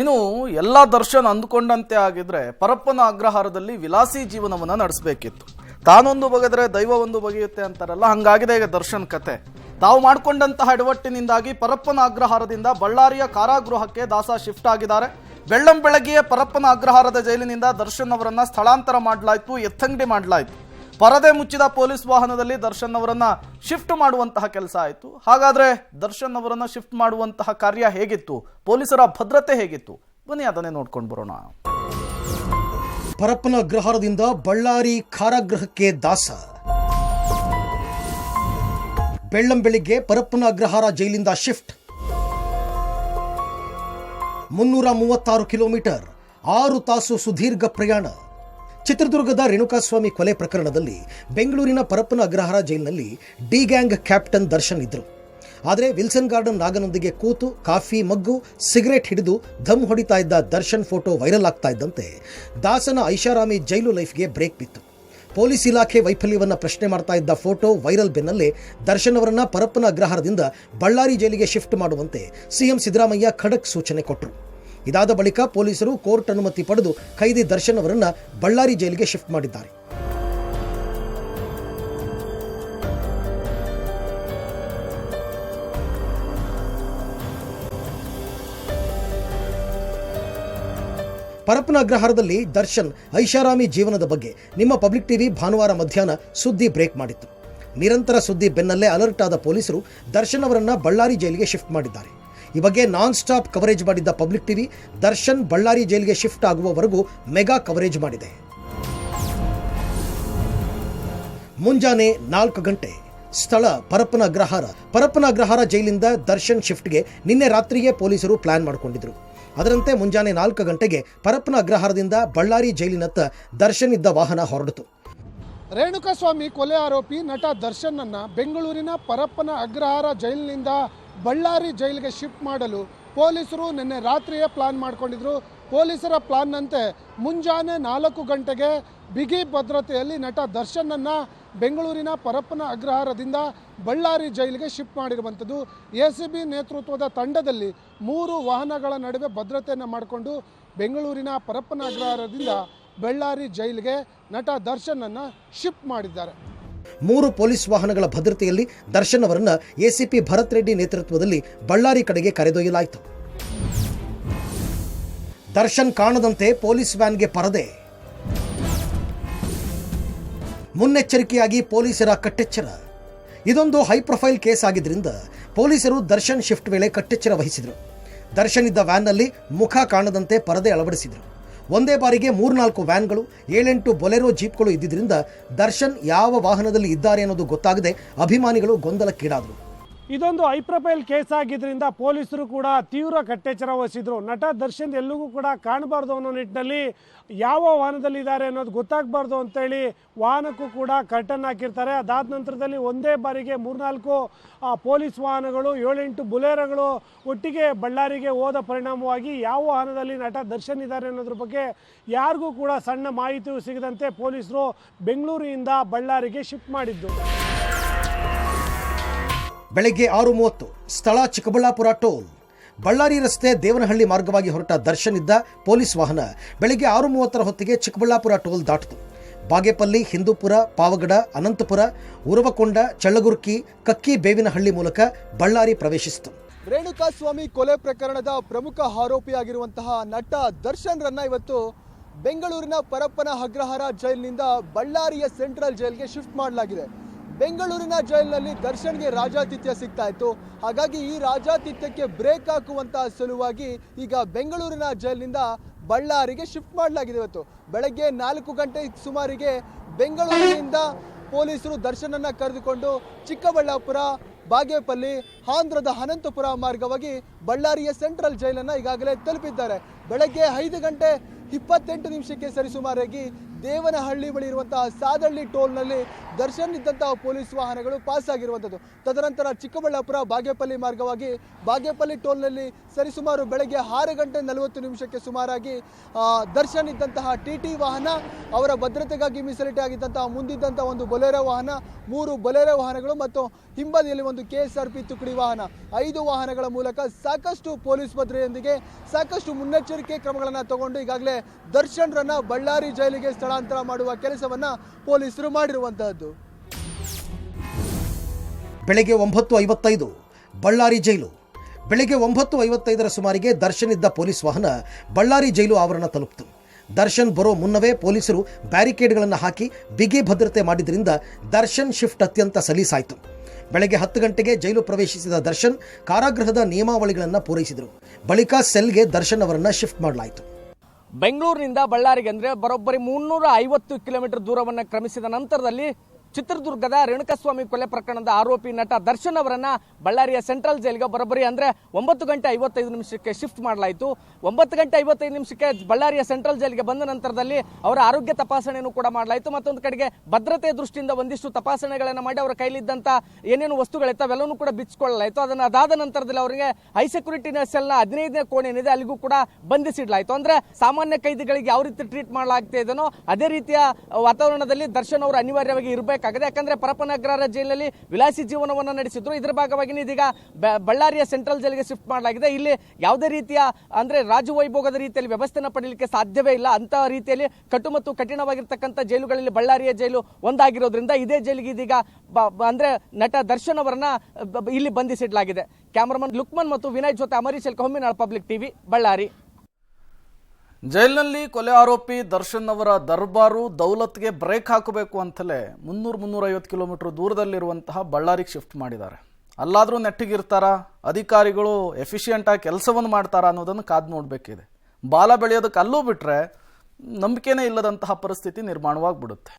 ಇನ್ನು ಎಲ್ಲ ದರ್ಶನ್ ಅಂದುಕೊಂಡಂತೆ ಆಗಿದ್ರೆ ಪರಪ್ಪನ ಅಗ್ರಹಾರದಲ್ಲಿ ವಿಲಾಸಿ ಜೀವನವನ್ನು ನಡೆಸಬೇಕಿತ್ತು. ತಾನೊಂದು ಬಗೆದರೆ ದೈವ ಒಂದು ಬಗೆಯುತ್ತೆ ಅಂತಾರಲ್ಲ, ಹಂಗಾಗಿದೆ ಈಗ ದರ್ಶನ್ ಕತೆ. ತಾವು ಮಾಡಿಕೊಂಡಂತಹ ಎಡವಟ್ಟಿನಿಂದಾಗಿ ಪರಪ್ಪನ ಅಗ್ರಹಾರದಿಂದ ಬಳ್ಳಾರಿಯ ಕಾರಾಗೃಹಕ್ಕೆ ದಾಸ ಶಿಫ್ಟ್ ಆಗಿದ್ದಾರೆ. ಬೆಳ್ಳಂಬೆಳಗ್ಗೆಯೇ ಪರಪ್ಪನ ಅಗ್ರಹಾರದ ಜೈಲಿನಿಂದ ದರ್ಶನ್ ಅವರನ್ನ ಸ್ಥಳಾಂತರ ಮಾಡಲಾಯಿತು, ಎತ್ತಂಗಡಿ ಮಾಡಲಾಯಿತು. ಪರದೆ ಮುಚ್ಚಿದ ಪೊಲೀಸ್ ವಾಹನದಲ್ಲಿ ದರ್ಶನ್ ಅವರನ್ನ ಶಿಫ್ಟ್ ಮಾಡುವಂತಹ ಕೆಲಸ ಆಯಿತು. ಹಾಗಾದ್ರೆ ದರ್ಶನ್ ಅವರನ್ನ ಶಿಫ್ಟ್ ಮಾಡುವಂತಹ ಕಾರ್ಯ ಹೇಗಿತ್ತು, ಪೊಲೀಸರ ಭದ್ರತೆ ಹೇಗಿತ್ತು, ಬನ್ನಿ ಅದನ್ನೇ ನೋಡ್ಕೊಂಡು ಬರೋಣ. ಪರಪ್ಪನ ಅಗ್ರಹಾರದಿಂದ ಬಳ್ಳಾರಿ ಕಾರಾಗೃಹಕ್ಕೆ ದಾಸ. ಬೆಳ್ಳಂಬೆಳಿಗ್ಗೆ ಪರಪ್ಪನ ಅಗ್ರಹಾರ ಜೈಲಿಂದ ಶಿಫ್ಟ್. 336 ಕಿಲೋಮೀಟರ್, 6 ತಾಸು ಸುದೀರ್ಘ ಪ್ರಯಾಣ. ಚಿತ್ರದುರ್ಗದ ರೇಣುಕಾಸ್ವಾಮಿ ಕೊಲೆ ಪ್ರಕರಣದಲ್ಲಿ ಬೆಂಗಳೂರಿನ ಪರಪ್ಪನ ಅಗ್ರಹಾರ ಜೈಲಿನಲ್ಲಿ ಡಿ ಗ್ಯಾಂಗ್ ಕ್ಯಾಪ್ಟನ್ ದರ್ಶನ್ ಇದ್ರು. ಆದರೆ ವಿಲ್ಸನ್ ಗಾರ್ಡನ್ ನಾಗನೊಂದಿಗೆ ಕೂತು ಕಾಫಿ ಮಗ್ಗು ಸಿಗರೇಟ್ ಹಿಡಿದು ಧಮ್ ಹೊಡಿತಾ ಇದ್ದ ದರ್ಶನ್ ಫೋಟೋ ವೈರಲ್ ಆಗ್ತಾ ಇದ್ದಂತೆ ದಾಸನ ಐಷಾರಾಮಿ ಜೈಲು ಲೈಫ್ಗೆ ಬ್ರೇಕ್ ಬಿತ್ತು. ಪೊಲೀಸ್ ಇಲಾಖೆ ವೈಫಲ್ಯವನ್ನು ಪ್ರಶ್ನೆ ಮಾಡ್ತಾ ಇದ್ದ ಫೋಟೋ ವೈರಲ್ ಬೆನ್ನಲ್ಲೇ ದರ್ಶನ್ ಅವರನ್ನ ಪರಪ್ಪನ ಅಗ್ರಹಾರದಿಂದ ಬಳ್ಳಾರಿ ಜೈಲಿಗೆ ಶಿಫ್ಟ್ ಮಾಡುವಂತೆ ಸಿಎಂ ಸಿದ್ದರಾಮಯ್ಯ ಖಡಕ್ ಸೂಚನೆ ಕೊಟ್ಟರು. ಇದಾದ ಬಳಿಕ ಪೊಲೀಸರು ಕೋರ್ಟ್ ಅನುಮತಿ ಪಡೆದು ಖೈದಿ ದರ್ಶನ್ ಅವರನ್ನ ಬಳ್ಳಾರಿ ಜೈಲಿಗೆ ಶಿಫ್ಟ್ ಮಾಡಿದ್ದಾರೆ. ಪರಪ್ಪನ ಅಗ್ರಹಾರದಲ್ಲಿ ದರ್ಶನ್ ಐಷಾರಾಮಿ ಜೀವನದ ಬಗ್ಗೆ ನಿಮ್ಮ ಪಬ್ಲಿಕ್ ಟಿವಿ ಭಾನುವಾರ ಮಧ್ಯಾಹ್ನ ಸುದ್ದಿ ಬ್ರೇಕ್ ಮಾಡಿತ್ತು. ನಿರಂತರ ಸುದ್ದಿ ಬೆನ್ನಲ್ಲೇ ಅಲರ್ಟ್ ಆದ ಪೊಲೀಸರು ದರ್ಶನ್ ಅವರನ್ನ ಬಳ್ಳಾರಿ ಜೈಲಿಗೆ ಶಿಫ್ಟ್ ಮಾಡಿದ್ದಾರೆ. ಈ ಬಗ್ಗೆ ನಾನ್ ಸ್ಟಾಪ್ ಕವರೇಜ್ ಮಾಡಿದ್ದ ಪಬ್ಲಿಕ್ ಟಿವಿ ದರ್ಶನ್ ಬಳ್ಳಾರಿ ಜೈಲಿಗೆ ಶಿಫ್ಟ್ ಆಗುವವರೆಗೂ ಮೆಗಾ ಕವರೇಜ್ ಮಾಡಿದೆ. ಮುಂಜಾನೆ 4 ಗಂಟೆ, ಸ್ಥಳ ಪರಪ್ಪನ ಅಗ್ರಹಾರ. ಪರಪ್ಪನ ಅಗ್ರಹಾರ ಜೈಲಿಂದ ದರ್ಶನ್ ಶಿಫ್ಟ್ಗೆ ನಿನ್ನೆ ರಾತ್ರಿಯೇ ಪೊಲೀಸರು ಪ್ಲಾನ್ ಮಾಡಿಕೊಂಡಿದ್ರು. ಅದರಂತೆ ಮುಂಜಾನೆ 4 ಗಂಟೆಗೆ ಪರಪ್ಪನ ಅಗ್ರಹಾರದಿಂದ ಬಳ್ಳಾರಿ ಜೈಲಿನತ್ತ ದರ್ಶನ್ ಇದ್ದ ವಾಹನ ಹೊರಡಿತು. ರೇಣುಕಾಸ್ವಾಮಿ ಕೊಲೆ ಆರೋಪಿ ನಟ ದರ್ಶನ್ ಅನ್ನ ಬೆಂಗಳೂರಿನ ಪರಪ್ಪನ ಅಗ್ರಹಾರ ಜೈಲಿನಿಂದ ಬಳ್ಳಾರಿ ಜೈಲಿಗೆ ಶಿಫ್ಟ್ ಮಾಡಲು ಪೊಲೀಸರು ನಿನ್ನೆ ರಾತ್ರಿಯೇ ಪ್ಲಾನ್ ಮಾಡಿಕೊಂಡಿದ್ರು. ಪೊಲೀಸರ ಪ್ಲಾನ್ನಂತೆ ಮುಂಜಾನೆ 4 ಗಂಟೆಗೆ ಬಿಗಿ ಭದ್ರತೆಯಲ್ಲಿ ನಟ ದರ್ಶನ್ ಅನ್ನ ಬೆಂಗಳೂರಿನ ಪರಪ್ಪನ ಅಗ್ರಹಾರದಿಂದ ಬಳ್ಳಾರಿ ಜೈಲಿಗೆ ಶಿಫ್ಟ್ ಮಾಡಿರುವಂಥದ್ದು. ಎಸಿಬಿ ನೇತೃತ್ವದ ತಂಡದಲ್ಲಿ 3 ವಾಹನಗಳ ನಡುವೆ ಭದ್ರತೆಯನ್ನು ಮಾಡಿಕೊಂಡು ಬೆಂಗಳೂರಿನ ಪರಪ್ಪನ ಅಗ್ರಹಾರದಿಂದ ಬಳ್ಳಾರಿ ಜೈಲಿಗೆ ನಟ ದರ್ಶನ್ ಅನ್ನ ಶಿಫ್ಟ್ ಮಾಡಿದ್ದಾರೆ. 3 ಪೊಲೀಸ್ ವಾಹನಗಳ ಭದ್ರತೆಯಲ್ಲಿ ದರ್ಶನ್ ಅವರನ್ನ ಎಸಿಪಿ ಭರತ್ ರೆಡ್ಡಿ ನೇತೃತ್ವದಲ್ಲಿ ಬಳ್ಳಾರಿ ಕಡೆಗೆ ಕರೆದೊಯ್ಯಲಾಯಿತು. ದರ್ಶನ್ ಕಾಣದಂತೆ ಪೊಲೀಸ್ ವ್ಯಾನ್ಗೆ ಪರದೆ. ಮುನ್ನೆಚ್ಚರಿಕೆಯಾಗಿ ಪೊಲೀಸರ ಕಟ್ಟೆಚ್ಚರ. ಇದೊಂದು ಹೈ ಪ್ರೊಫೈಲ್ ಕೇಸ್ ಆಗಿದ್ದರಿಂದ ಪೊಲೀಸರು ದರ್ಶನ್ ಶಿಫ್ಟ್ ವೇಳೆ ಕಟ್ಟೆಚ್ಚರ ವಹಿಸಿದರು. ದರ್ಶನ್ ಇದ್ದ ವ್ಯಾನ್ನಲ್ಲಿ ಮುಖ ಕಾಣದಂತೆ ಪರದೆ ಅಳವಡಿಸಿದರು. ಒಂದೇ ಬಾರಿಗೆ 3-4 ವ್ಯಾನ್ಗಳು, 7-8 ಬೊಲೆರೋ ಜೀಪ್ಗಳು ಇದ್ದಿದ್ದರಿಂದ ದರ್ಶನ್ ಯಾವ ವಾಹನದಲ್ಲಿ ಇದ್ದಾರೆ ಅನ್ನೋದು ಗೊತ್ತಾಗದೆ ಅಭಿಮಾನಿಗಳು ಗೊಂದಲಕ್ಕೀಡಾದರು. ಇದೊಂದು ಹೈ ಪ್ರೊಫೈಲ್ ಕೇಸ್ ಆಗಿದ್ದರಿಂದ ಪೊಲೀಸರು ಕೂಡ ತೀವ್ರ ಕಟ್ಟೆಚ್ಚರ ವಹಿಸಿದ್ರು. ನಟ ದರ್ಶನ್ ಎಲ್ಲರಿಗೂ ಕೂಡ ಕಾಣಬಾರ್ದು ಅನ್ನೋ ನಿಟ್ಟಿನಲ್ಲಿ ಯಾವ ವಾಹನದಲ್ಲಿ ಇದ್ದಾರೆ ಅನ್ನೋದು ಗೊತ್ತಾಗಬಾರ್ದು ಅಂತೇಳಿ ವಾಹನಕ್ಕೂ ಕೂಡ ಕರ್ಟನ್ ಹಾಕಿರ್ತಾರೆ. ಅದಾದ ನಂತರದಲ್ಲಿ ಒಂದೇ ಬಾರಿಗೆ 3-4 ಪೊಲೀಸ್ ವಾಹನಗಳು, 7-8 ಬುಲೆರೋಗಳು ಒಟ್ಟಿಗೆ ಬಳ್ಳಾರಿಗೆ ಹೋದ ಪರಿಣಾಮವಾಗಿ ಯಾವ ವಾಹನದಲ್ಲಿ ನಟ ದರ್ಶನ್ ಇದ್ದಾರೆ ಅನ್ನೋದ್ರ ಬಗ್ಗೆ ಯಾರಿಗೂ ಕೂಡ ಸಣ್ಣ ಮಾಹಿತಿಯೂ ಸಿಗದಂತೆ ಪೊಲೀಸರು ಬೆಂಗಳೂರಿನಿಂದ ಬಳ್ಳಾರಿಗೆ ಶಿಫ್ಟ್ ಮಾಡಿದ್ದು. ಬೆಳಗ್ಗೆ 6:30, ಸ್ಥಳ ಚಿಕ್ಕಬಳ್ಳಾಪುರ ಟೋಲ್. ಬಳ್ಳಾರಿ ರಸ್ತೆ ದೇವನಹಳ್ಳಿ ಮಾರ್ಗವಾಗಿ ಹೊರಟ ದರ್ಶನ್ ಇದ್ದ ಪೊಲೀಸ್ ವಾಹನ ಬೆಳಗ್ಗೆ 6:30 ಹೊತ್ತಿಗೆ ಚಿಕ್ಕಬಳ್ಳಾಪುರ ಟೋಲ್ ದಾಟಿತು. ಬಾಗೇಪಲ್ಲಿ, ಹಿಂದೂಪುರ, ಪಾವಗಡ, ಅನಂತಪುರ, ಉರವಕೊಂಡ, ಚಳ್ಳಗುರ್ಕಿ, ಕಕ್ಕಿ ಬೇವಿನಹಳ್ಳಿ ಮೂಲಕ ಬಳ್ಳಾರಿ ಪ್ರವೇಶಿಸಿತು. ರೇಣುಕಾಸ್ವಾಮಿ ಕೊಲೆ ಪ್ರಕರಣದ ಪ್ರಮುಖ ಆರೋಪಿಯಾಗಿರುವಂತಹ ನಟ ದರ್ಶನ್ ರನ್ನ ಇವತ್ತು ಬೆಂಗಳೂರಿನ ಪರಪ್ಪನ ಅಗ್ರಹಾರ ಜೈಲಿನಿಂದ ಬಳ್ಳಾರಿಯ ಸೆಂಟ್ರಲ್ ಜೈಲ್ಗೆ ಶಿಫ್ಟ್ ಮಾಡಲಾಗಿದೆ. ಬೆಂಗಳೂರಿನ ಜೈಲಿನಲ್ಲಿ ದರ್ಶನ್ಗೆ ರಾಜಾತಿಥ್ಯ ಸಿಗ್ತಾ ಇತ್ತು. ಹಾಗಾಗಿ ಈ ರಾಜಾತಿಥ್ಯಕ್ಕೆ ಬ್ರೇಕ್ ಹಾಕುವಂತಹ ಸಲುವಾಗಿ ಈಗ ಬೆಂಗಳೂರಿನ ಜೈಲಿನಿಂದ ಬಳ್ಳಾರಿಗೆ ಶಿಫ್ಟ್ ಮಾಡಲಾಗಿದೆ. ಇವತ್ತು ಬೆಳಗ್ಗೆ 4 ಗಂಟೆ ಸುಮಾರಿಗೆ ಬೆಂಗಳೂರಿನಿಂದ ಪೊಲೀಸರು ದರ್ಶನನ್ನ ಕರೆದುಕೊಂಡು ಚಿಕ್ಕಬಳ್ಳಾಪುರ, ಬಾಗೇಪಲ್ಲಿ, ಆಂಧ್ರದ ಅನಂತಪುರ ಮಾರ್ಗವಾಗಿ ಬಳ್ಳಾರಿಯ ಸೆಂಟ್ರಲ್ ಜೈಲನ್ನು ಈಗಾಗಲೇ ತಲುಪಿದ್ದಾರೆ. ಬೆಳಗ್ಗೆ 5 ಗಂಟೆ 28 ನಿಮಿಷಕ್ಕೆ ಸರಿಸುಮಾರಾಗಿ ದೇವನಹಳ್ಳಿ ಬಳಿ ಇರುವಂತಹ ಸಾದಳ್ಳಿ ಟೋಲ್ನಲ್ಲಿ ದರ್ಶನ್ ಇದ್ದಂತಹ ಪೊಲೀಸ್ ವಾಹನಗಳು ಪಾಸ್ ಆಗಿರುವಂಥದ್ದು. ತದನಂತರ ಚಿಕ್ಕಬಳ್ಳಾಪುರ ಬಾಗೇಪಲ್ಲಿ ಮಾರ್ಗವಾಗಿ ಬಾಗೇಪಲ್ಲಿ ಟೋಲ್ನಲ್ಲಿ ಸರಿಸುಮಾರು ಬೆಳಗ್ಗೆ 6 ಗಂಟೆ 40 ನಿಮಿಷಕ್ಕೆ ಸುಮಾರಾಗಿ ದರ್ಶನ್ ಇದ್ದಂತಹ ಟಿಟಿ ವಾಹನ, ಅವರ ಭದ್ರತೆಗಾಗಿ ಮೀಸಲಿಟ್ಟು ಆಗಿದ್ದಂತಹ ಮುಂದಿದ್ದಂತಹ ಒಂದು ಬೊಲೆರೋ ವಾಹನ, 3 ಬೊಲೆರೋ ವಾಹನಗಳು ಮತ್ತು ಹಿಂಬದಿಯಲ್ಲಿ ಒಂದು KSRP ತುಕಡಿ ವಾಹನ 5 ವಾಹನಗಳ ಮೂಲಕ ಸಾಕಷ್ಟು ಪೊಲೀಸ್ ಭದ್ರತೆಯೊಂದಿಗೆ ಸಾಕಷ್ಟು ಮುನ್ನೆಚ್ಚರಿಕೆ ಕ್ರಮಗಳನ್ನು ತಗೊಂಡು ಈಗಾಗಲೇ ದರ್ಶನ್ರನ್ನ ಬಳ್ಳಾರಿ ಜೈಲಿಗೆ ಸ್ಥಳಾಂತರ ಮಾಡುವ ಕೆಲಸವನ್ನ ಪೊಲೀಸರು ಮಾಡಿರುವಂತಹದ್ದು. ಬೆಳಗ್ಗೆ 9:55 ಬಳ್ಳಾರಿ ಜೈಲು. ಬೆಳಗ್ಗೆ 9:55 ಸುಮಾರಿಗೆ ದರ್ಶನ್ ಇದ್ದ ಪೊಲೀಸ್ ವಾಹನ ಬಳ್ಳಾರಿ ಜೈಲು ಆವರಣ ತಲುಪಿತು. ದರ್ಶನ್ ಬರೋ ಮುನ್ನವೇ ಪೊಲೀಸರು ಬ್ಯಾರಿಕೇಡ್ಗಳನ್ನು ಹಾಕಿ ಬಿಗಿ ಭದ್ರತೆ ಮಾಡಿದ್ರಿಂದ ದರ್ಶನ್ ಶಿಫ್ಟ್ ಅತ್ಯಂತ ಸಲೀಸಾಯಿತು. ಬೆಳಗ್ಗೆ 10 ಗಂಟೆಗೆ ಜೈಲು ಪ್ರವೇಶಿಸಿದ ದರ್ಶನ್ ಕಾರಾಗೃಹದ ನಿಯಮಾವಳಿಗಳನ್ನು ಪೂರೈಸಿದರು. ಬಳಿಕ ಸೆಲ್ಗೆ ದರ್ಶನ್ ಅವರನ್ನು ಶಿಫ್ಟ್ ಮಾಡಲಾಯಿತು. ಬೆಂಗಳೂರಿನಿಂದ ಬಳ್ಳಾರಿಗೆ ಅಂದರೆ ಬರೋಬ್ಬರಿ 350 ಕಿಲೋಮೀಟರ್ ದೂರವನ್ನು ಕ್ರಮಿಸಿದ ನಂತರದಲ್ಲಿ ಚಿತ್ರದುರ್ಗದ ರೇಣುಕಾಸ್ವಾಮಿ ಕೊಲೆ ಪ್ರಕರಣದ ಆರೋಪಿ ನಟ ದರ್ಶನ್ ಅವರನ್ನ ಬಳ್ಳಾರಿಯ ಸೆಂಟ್ರಲ್ ಜೈಲಿಗೆ ಬರೋಬ್ಬರಿ ಅಂದರೆ 9:55 ಶಿಫ್ಟ್ ಮಾಡಲಾಯಿತು. 9:55 ಬಳ್ಳಾರಿಯ ಸೆಂಟ್ರಲ್ ಜೈಲಿಗೆ ಬಂದ ನಂತರದಲ್ಲಿ ಅವರ ಆರೋಗ್ಯ ತಪಾಸಣೆಯನ್ನು ಕೂಡ ಮಾಡಲಾಯಿತು. ಮತ್ತೊಂದು ಕಡೆಗೆ ಭದ್ರತೆ ದೃಷ್ಟಿಯಿಂದ ಒಂದಿಷ್ಟು ತಪಾಸಣೆಗಳನ್ನು ಮಾಡಿ ಅವರ ಕೈಲಿದ್ದಂಥ ಏನೇನು ವಸ್ತುಗಳಿತ್ತು ಅವೆಲ್ಲವೂ ಕೂಡ ಬಿಚ್ಚಿಕೊಳ್ಳಲಾಯಿತು. ಅದಾದ ನಂತರದಲ್ಲಿ ಅವರಿಗೆ ಹೈ ಸೆಕ್ಯೂರಿಟಿ ಸೆಲ್ನ 15ನೇ ಕೋಣೆ ಏನಿದೆ ಅಲ್ಲಿಗೂ ಕೂಡ ಬಂಧಿಸಿಡಲಾಯಿತು. ಅಂದರೆ ಸಾಮಾನ್ಯ ಕೈದಿಗಳಿಗೆ ಯಾವ ರೀತಿ ಟ್ರೀಟ್ ಮಾಡಲಾಗ್ತಾ ಇದೆನೋ ಅದೇ ರೀತಿಯ ವಾತಾವರಣದಲ್ಲಿ ದರ್ಶನ್ ಅವರು ಅನಿವಾರ್ಯವಾಗಿ ಇರಬೇಕಾಗಿದೆ. ಯಾಕಂದ್ರೆ ಪರಪ್ಪನ ಅಗ್ರಹಾರ ಜೈಲಿನಲ್ಲಿ ವಿಲಾಸಿ ಜೀವನವನ್ನು ನಡೆಸಿದ್ರು. ಇದರ ಭಾಗವಾಗಿ ಇದೀಗ ಬಳ್ಳಾರಿಯ ಸೆಂಟ್ರಲ್ ಜೈಲಿಗೆ ಶಿಫ್ಟ್ ಮಾಡಲಾಗಿದೆ. ಇಲ್ಲಿ ಯಾವುದೇ ರೀತಿಯ ಅಂದ್ರೆ ರಾಜವೈಭೋಗದ ರೀತಿಯಲ್ಲಿ ವ್ಯವಸ್ಥೆನ ಪಡೆಯಲಿಕ್ಕೆ ಸಾಧ್ಯವೇ ಇಲ್ಲ. ಅಂತ ರೀತಿಯಲ್ಲಿ ಕಟ್ಟು ಮತ್ತು ಕಠಿಣವಾಗಿರ್ತಕ್ಕಂಥ ಜೈಲುಗಳಲ್ಲಿ ಬಳ್ಳಾರಿಯ ಜೈಲು ಒಂದಾಗಿರೋದ್ರಿಂದ ಇದೇ ಜೈಲಿಗೆ ಇದೀಗ ಅಂದ್ರೆ ನಟ ದರ್ಶನ್ ಅವರನ್ನ ಇಲ್ಲಿ ಬಂಧಿಸಿಡಲಾಗಿದೆ. ಕ್ಯಾಮರಾಮನ್ ಲುಕ್ಮನ್ ಮತ್ತು ವಿನಯ್ ಜೊತೆ ಅಮರೀಶ್ ಹೊಮ್ಮಿನಾಳ್, ಪಬ್ಲಿಕ್ ಟಿವಿ, ಬಳ್ಳಾರಿ. ಜೈಲಿನಲ್ಲಿ ಕೊಲೆ ಆರೋಪಿ ದರ್ಶನ್ ಅವರ ದರ್ಬಾರು ದೌಲತ್ಗೆ ಬ್ರೇಕ್ ಹಾಕಬೇಕು ಅಂತಲೇ 300-350 ಕಿಲೋಮೀಟರ್ ದೂರದಲ್ಲಿರುವಂತಹ ಬಳ್ಳಾರಿಗೆ ಶಿಫ್ಟ್ ಮಾಡಿದ್ದಾರೆ. ಅಲ್ಲಾದರೂ ನೆಟ್ಟಿಗಿರ್ತಾರಾ, ಅಧಿಕಾರಿಗಳು ಎಫಿಷಿಯೆಂಟಾಗಿ ಕೆಲಸವನ್ನು ಮಾಡ್ತಾರಾ ಅನ್ನೋದನ್ನು ಕಾದು ನೋಡಬೇಕಿದೆ. ಬಾಲ ಬೆಳೆಯೋದಕ್ಕೆ ಅಲ್ಲೂ ಬಿಟ್ಟರೆ ನಂಬಿಕೆನೇ ಇಲ್ಲದಂತಹ ಪರಿಸ್ಥಿತಿ ನಿರ್ಮಾಣವಾಗಿಬಿಡುತ್ತೆ.